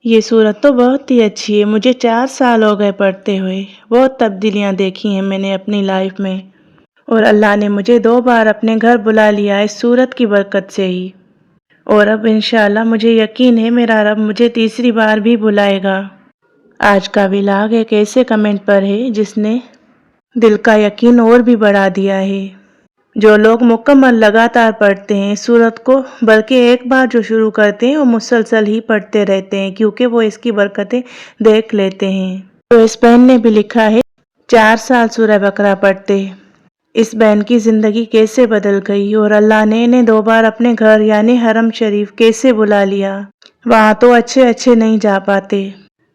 یہ سورت تو بہت ہی اچھی ہے، مجھے 4 سال ہو گئے پڑھتے ہوئے۔ بہت تبدیلیاں دیکھی ہیں میں نے اپنی لائف میں، اور اللہ نے مجھے 2 بار اپنے گھر بلا لیا اس سورت کی برکت سے ہی، اور اب انشاءاللہ مجھے یقین ہے میرا رب مجھے تیسری بار بھی بلائے گا۔ آج کا ولاگ ایک ایسے کمنٹ پر ہے جس نے دل کا یقین اور بھی بڑھا دیا ہے۔ جو لوگ مکمل لگاتار پڑھتے ہیں اس سورت کو، بلکہ ایک بار جو شروع کرتے ہیں وہ مسلسل ہی پڑھتے رہتے ہیں، کیونکہ وہ اس کی برکتیں دیکھ لیتے ہیں۔ تو اس بہن نے بھی لکھا ہے 4 سال سورہ بقرہ پڑھتے اس بہن کی زندگی کیسے بدل گئی، اور اللہ نے انہیں 2 بار اپنے گھر یعنی حرم شریف کیسے بلا لیا۔ وہاں تو اچھے نہیں جا پاتے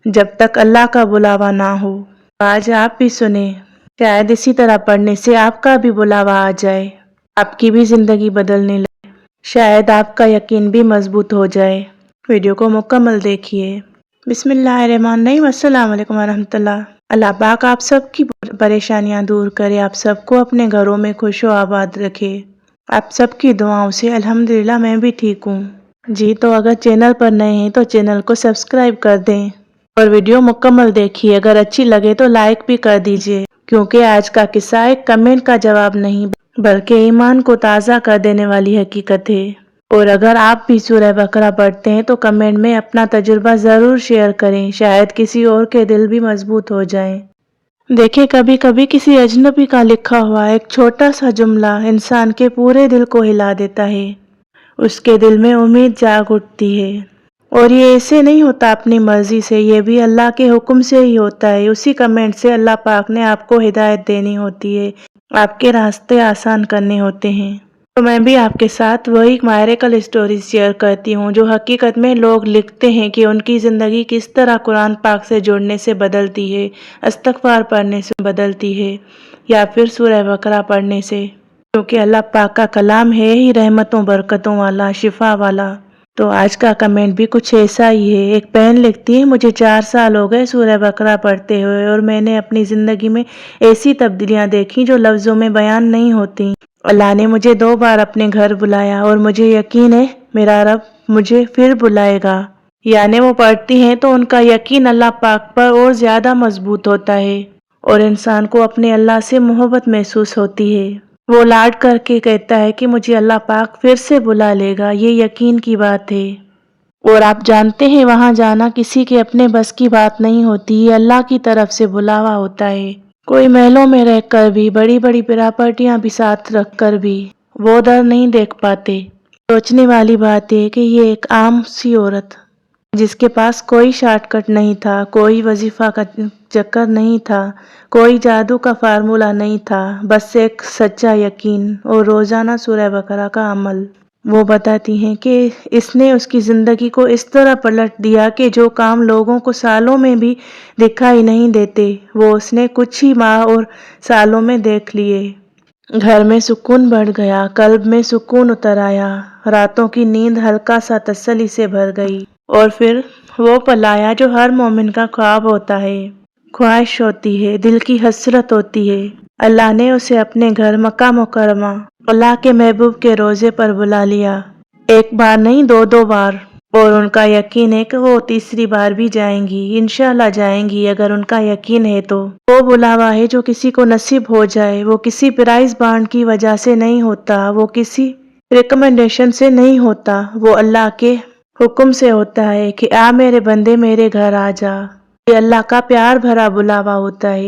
جب تک اللہ کا بلاوا نہ ہو۔ آج آپ بھی سنیں، شاید اسی طرح پڑھنے سے آپ کا بھی بلاوا آ جائے، آپ کی بھی زندگی بدلنے لگے، شاید آپ کا یقین بھی مضبوط ہو جائے۔ ویڈیو کو مکمل دیکھیے۔ بسم اللہ الرحمن الرحیم۔ السلام علیکم ورحمۃ اللہ۔ اللہ پاک آپ سب کی پریشانیاں دور کرے، آپ سب کو اپنے گھروں میں خوش و آباد رکھے۔ آپ سب کی دعاؤں سے الحمدللہ میں بھی ٹھیک ہوں۔ جی تو اگر چینل پر نئے ہیں تو چینل کو سبسکرائب کر دیں اور ویڈیو مکمل دیکھیے۔ اگر اچھی لگے تو لائک بھی کر دیجیے، کیونکہ آج کا قصہ ایک کمنٹ کا جواب نہیں بلکہ ایمان کو تازہ کر دینے والی حقیقت ہے۔ اور اگر آپ بھی سورہ بقرہ پڑھتے ہیں تو کمنٹ میں اپنا تجربہ ضرور شیئر کریں، شاید کسی اور کے دل بھی مضبوط ہو جائیں۔ دیکھیں، کبھی کبھی کسی اجنبی کا لکھا ہوا ایک چھوٹا سا جملہ انسان کے پورے دل کو ہلا دیتا ہے، اس کے دل میں امید جاگ اٹھتی ہے۔ اور یہ ایسے نہیں ہوتا اپنی مرضی سے، یہ بھی اللہ کے حکم سے ہی ہوتا ہے۔ اسی کمنٹ سے اللہ پاک نے آپ کو ہدایت دینی ہوتی ہے، آپ کے راستے آسان کرنے ہوتے ہیں۔ تو میں بھی آپ کے ساتھ وہی میریکل اسٹوریز شیئر کرتی ہوں جو حقیقت میں لوگ لکھتے ہیں کہ ان کی زندگی کس طرح قرآن پاک سے جڑنے سے بدلتی ہے، استغفار پڑھنے سے بدلتی ہے، یا پھر سورہ بقرہ پڑھنے سے، کیونکہ اللہ پاک کا کلام ہے ہی رحمتوں برکتوں والا، شفا والا۔ تو آج کا کمنٹ بھی کچھ ایسا ہی ہے۔ ایک بہن لکھتی ہے، مجھے 4 سال ہو گئے سورہ بقرہ پڑھتے ہوئے، اور میں نے اپنی زندگی میں ایسی تبدیلیاں دیکھی جو لفظوں میں بیان نہیں ہوتی۔ اللہ نے مجھے 2 بار اپنے گھر بلایا، اور مجھے یقین ہے میرا رب مجھے پھر بلائے گا۔ یعنی وہ پڑھتی ہیں تو ان کا یقین اللہ پاک پر اور زیادہ مضبوط ہوتا ہے، اور انسان کو اپنے اللہ سے محبت محسوس ہوتی ہے۔ وہ لاڈ کر کے کہتا ہے کہ مجھے اللہ پاک پھر سے بلا لے گا، یہ یقین کی بات ہے۔ اور آپ جانتے ہیں وہاں جانا کسی کے اپنے بس کی بات نہیں ہوتی، یہ اللہ کی طرف سے بلاوا ہوتا ہے۔ کوئی محلوں میں رہ کر بھی، بڑی بڑی پراپرٹیاں بھی ساتھ رکھ کر بھی وہ در نہیں دیکھ پاتے۔ سوچنے والی بات ہے کہ یہ ایک عام سی عورت جس کے پاس کوئی شارٹ کٹ نہیں تھا، کوئی وظیفہ کا چکر نہیں تھا، کوئی جادو کا فارمولہ نہیں تھا، بس ایک سچا یقین اور روزانہ سورہ بقرہ کا عمل۔ وہ بتاتی ہیں کہ اس نے اس کی زندگی کو اس طرح پلٹ دیا کہ جو کام لوگوں کو سالوں میں بھی دکھائی نہیں دیتے، وہ اس نے کچھ ہی ماہ اور سالوں میں دیکھ لیے۔ گھر میں سکون بڑھ گیا، قلب میں سکون اتر آیا، راتوں کی نیند ہلکا سا تسلی سے بھر گئی، اور پھر وہ پل آیا جو ہر مومن کا خواب ہوتا ہے، خواہش ہوتی ہے، دل کی حسرت ہوتی ہے۔ اللہ نے اسے اپنے گھر مکہ مکرمہ، اللہ کے محبوب کے روضے پر بلا لیا، ایک بار نہیں 2 بار، اور ان کا یقین ہے کہ وہ تیسری بار بھی جائیں گی، انشاءاللہ جائیں گی اگر ان کا یقین ہے تو۔ وہ بلاوا ہے جو کسی کو نصیب ہو جائے، وہ کسی پرائز بانڈ کی وجہ سے نہیں ہوتا، وہ کسی ریکمنڈیشن سے نہیں ہوتا، وہ اللہ کے حکم سے ہوتا ہے کہ آ میرے بندے میرے گھر آ جا۔ یہ اللہ کا پیار بھرا بلاوا ہوتا ہے۔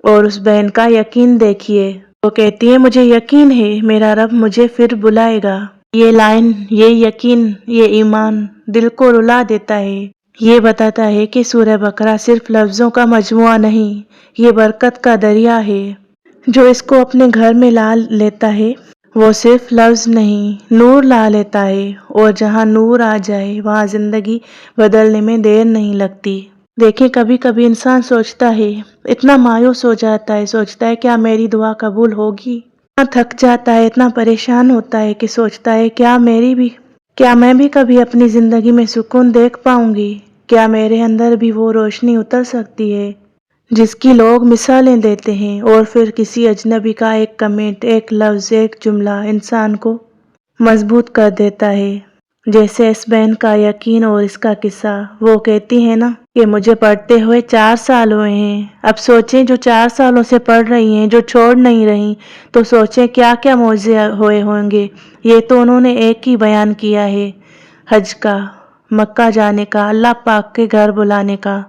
اور اس بہن کا یقین دیکھیے، وہ کہتی ہے مجھے یقین ہے میرا رب مجھے پھر بلائے گا۔ یہ لائن، یہ یقین، یہ ایمان دل کو رلا دیتا ہے۔ یہ بتاتا ہے کہ سورہ بقرہ صرف لفظوں کا مجموعہ نہیں، یہ برکت کا دریا ہے۔ جو اس کو اپنے گھر میں لا لیتا ہے وہ صرف لفظ نہیں، نور لا لیتا ہے، اور جہاں نور آ جائے وہاں زندگی بدلنے میں دیر نہیں لگتی۔ دیکھیں، کبھی کبھی انسان سوچتا ہے، اتنا مایوس ہو جاتا ہے، سوچتا ہے کیا میری دعا قبول ہوگی؟ اتنا تھک جاتا ہے، اتنا پریشان ہوتا ہے کہ سوچتا ہے کیا میں بھی کبھی اپنی زندگی میں سکون دیکھ پاؤں گی؟ کیا میرے اندر بھی وہ روشنی اتر سکتی ہے جس کی لوگ مثالیں دیتے ہیں؟ اور پھر کسی اجنبی کا ایک کمنٹ، ایک لفظ، ایک جملہ انسان کو مضبوط کر دیتا ہے۔ جیسے اس بہن کا یقین اور اس کا قصہ، وہ کہتی ہے نا کہ مجھے پڑھتے ہوئے 4 سال ہوئے ہیں۔ اب سوچیں جو 4 سالوں سے پڑھ رہی ہیں، جو چھوڑ نہیں رہی، تو سوچیں کیا کیا معجزے ہوئے ہوں گے۔ یہ تو انہوں نے ایک ہی بیان کیا ہے، حج کا، مکہ جانے کا، اللہ پاک کے گھر بلانے کا۔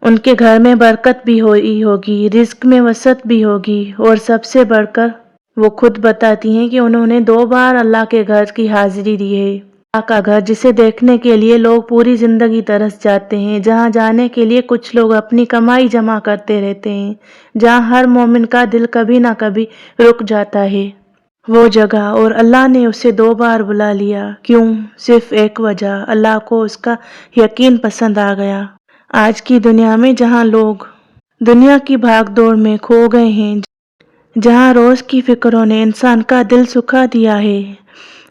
ان کے گھر میں برکت بھی ہوئی ہوگی، رزق میں وسعت بھی ہوگی، اور سب سے بڑھ کر وہ خود بتاتی ہیں کہ انہوں نے 2 بار اللہ کے گھر کی حاضری دی ہے۔ اللہ کا گھر جسے دیکھنے کے لیے لوگ پوری زندگی ترس جاتے ہیں، جہاں جانے کے لیے کچھ لوگ اپنی کمائی جمع کرتے رہتے ہیں، جہاں ہر مومن کا دل کبھی نہ کبھی رک جاتا ہے، وہ جگہ، اور اللہ نے اسے 2 بار بلا لیا۔ کیوں؟ صرف ایک وجہ، اللہ کو اس کا یقین پسند آ گیا۔ آج کی دنیا میں جہاں لوگ دنیا کی بھاگ دوڑ میں کھو گئے ہیں، جہاں روز کی فکروں نے انسان کا دل سکھا دیا ہے،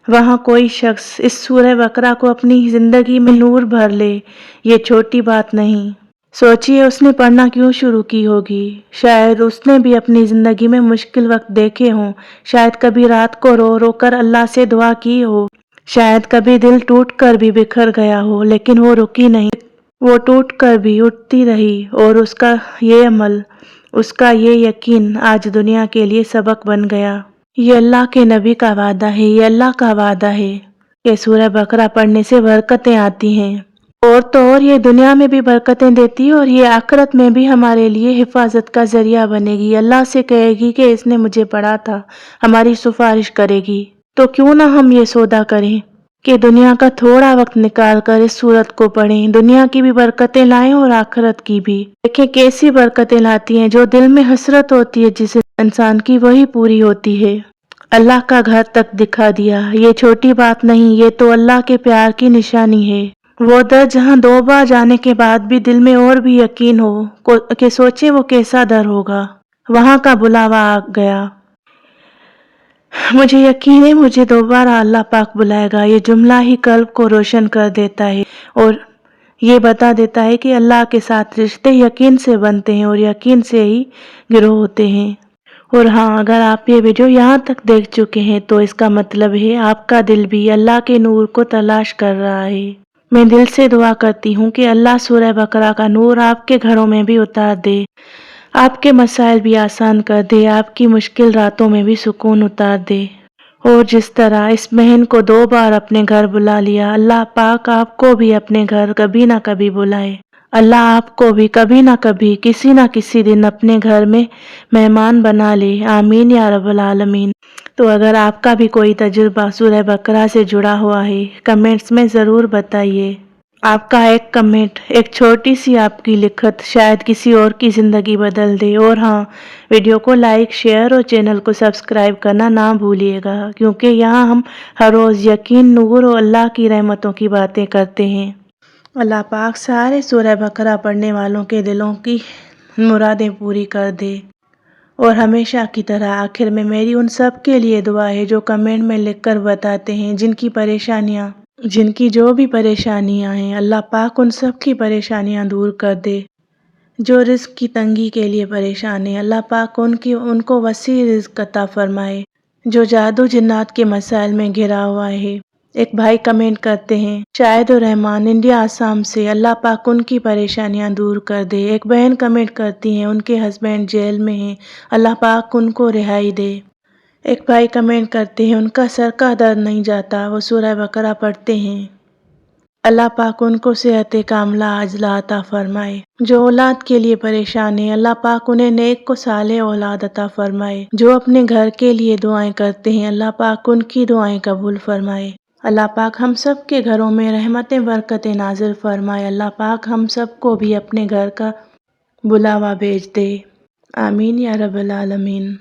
وہاں کوئی شخص اس سورہ بقرہ کو اپنی زندگی میں نور بھر لے، یہ چھوٹی بات نہیں۔ سوچئے اس نے پڑھنا کیوں شروع کی ہوگی؟ شاید اس نے بھی اپنی زندگی میں مشکل وقت دیکھے ہوں، شاید کبھی رات کو رو رو کر اللہ سے دعا کی ہو، شاید کبھی دل ٹوٹ کر بھی بکھر گیا ہو، لیکن وہ رکی نہیں، وہ ٹوٹ کر بھی اٹھتی رہی، اور اس کا یہ عمل، اس کا یہ یقین آج دنیا کے لیے سبق بن گیا۔ یہ اللہ کے نبی کا وعدہ ہے، یہ اللہ کا وعدہ ہے کہ سورہ بقرہ پڑھنے سے برکتیں آتی ہیں، اور تو اور یہ دنیا میں بھی برکتیں دیتی ہے، اور یہ آخرت میں بھی ہمارے لیے حفاظت کا ذریعہ بنے گی۔ اللہ سے کہے گی کہ اس نے مجھے پڑھا تھا، ہماری سفارش کرے گی۔ تو کیوں نہ ہم یہ سودا کریں کہ دنیا کا تھوڑا وقت نکال کر اس سورت کو پڑھیں، دنیا کی بھی برکتیں لائیں اور آخرت کی بھی۔ دیکھیں کیسی برکتیں لاتی ہیں، جو دل میں حسرت ہوتی ہے جس انسان کی، وہی پوری ہوتی ہے۔ اللہ کا گھر تک دکھا دیا، یہ چھوٹی بات نہیں، یہ تو اللہ کے پیار کی نشانی ہے۔ وہ در جہاں 2 بار جانے کے بعد بھی دل میں اور بھی یقین ہو کہ سوچیں وہ کیسا در ہوگا، وہاں کا بلاوا آ گیا۔ مجھے یقین ہے مجھے 2 بار اللہ پاک بلائے گا، یہ جملہ ہی قلب کو روشن کر دیتا ہے، اور یہ بتا دیتا ہے کہ اللہ کے ساتھ رشتے یقین سے بنتے ہیں، اور یقین سے ہی گرو ہوتے ہیں۔ اور ہاں، اگر آپ یہ ویڈیو یہاں تک دیکھ چکے ہیں تو اس کا مطلب ہے آپ کا دل بھی اللہ کے نور کو تلاش کر رہا ہے۔ میں دل سے دعا کرتی ہوں کہ اللہ سورہ بقرہ کا نور آپ کے گھروں میں بھی اتار دے، آپ کے مسائل بھی آسان کر دے، آپ کی مشکل راتوں میں بھی سکون اتار دے، اور جس طرح اس بہن کو 2 بار اپنے گھر بلا لیا، اللہ پاک آپ کو بھی اپنے گھر کبھی نہ کبھی بلائے۔ اللہ آپ کو بھی کبھی نہ کبھی کسی نہ کسی دن اپنے گھر میں مہمان بنا لے، آمین یا رب العالمین۔ تو اگر آپ کا بھی کوئی تجربہ سورہ بقرہ سے جڑا ہوا ہے، کمنٹس میں ضرور بتائیے۔ آپ کا ایک کمنٹ، ایک چھوٹی سی آپ کی لکھت شاید کسی اور کی زندگی بدل دے۔ اور ہاں، ویڈیو کو لائک، شیئر اور چینل کو سبسکرائب کرنا نہ بھولیے گا، کیونکہ یہاں ہم ہر روز یقین، نور اور اللہ کی رحمتوں کی باتیں کرتے ہیں۔ اللہ پاک سارے سورہ بقرہ پڑھنے والوں کے دلوں کی مرادیں پوری کر دے۔ اور ہمیشہ کی طرح آخر میں میری ان سب کے لیے دعا ہے جو کمنٹ میں لکھ کر بتاتے ہیں، جن کی جو بھی پریشانیاں ہیں، اللہ پاک ان سب کی پریشانیاں دور کر دے۔ جو رزق کی تنگی کے لیے پریشان ہیں، اللہ پاک ان کو وسیع رزق عطا فرمائے۔ جو جادو جنات کے مسائل میں گھرا ہوا ہے، ایک بھائی کمنٹ کرتے ہیں، شاہد الرحمان انڈیا آسام سے، اللہ پاک ان کی پریشانیاں دور کر دے۔ ایک بہن کمنٹ کرتی ہیں، ان کے ہسبینڈ جیل میں ہیں، اللہ پاک ان کو رہائی دے۔ ایک بھائی کمنٹ کرتے ہیں، ان کا سر کا درد نہیں جاتا، وہ سورہ بقرہ پڑھتے ہیں، اللہ پاک ان کو صحت کاملہ عاجلہ عطا فرمائے۔ جو اولاد کے لیے پریشان ہیں، اللہ پاک انہیں نیک و صالح اولاد عطا فرمائے۔ جو اپنے گھر کے لیے دعائیں کرتے ہیں، اللہ پاک ان کی دعائیں قبول فرمائے۔ اللہ پاک ہم سب کے گھروں میں رحمتیں برکتیں نازل فرمائے۔ اللہ پاک ہم سب کو بھی اپنے گھر کا بلاوا بھیج دے، آمین یا رب العالمین۔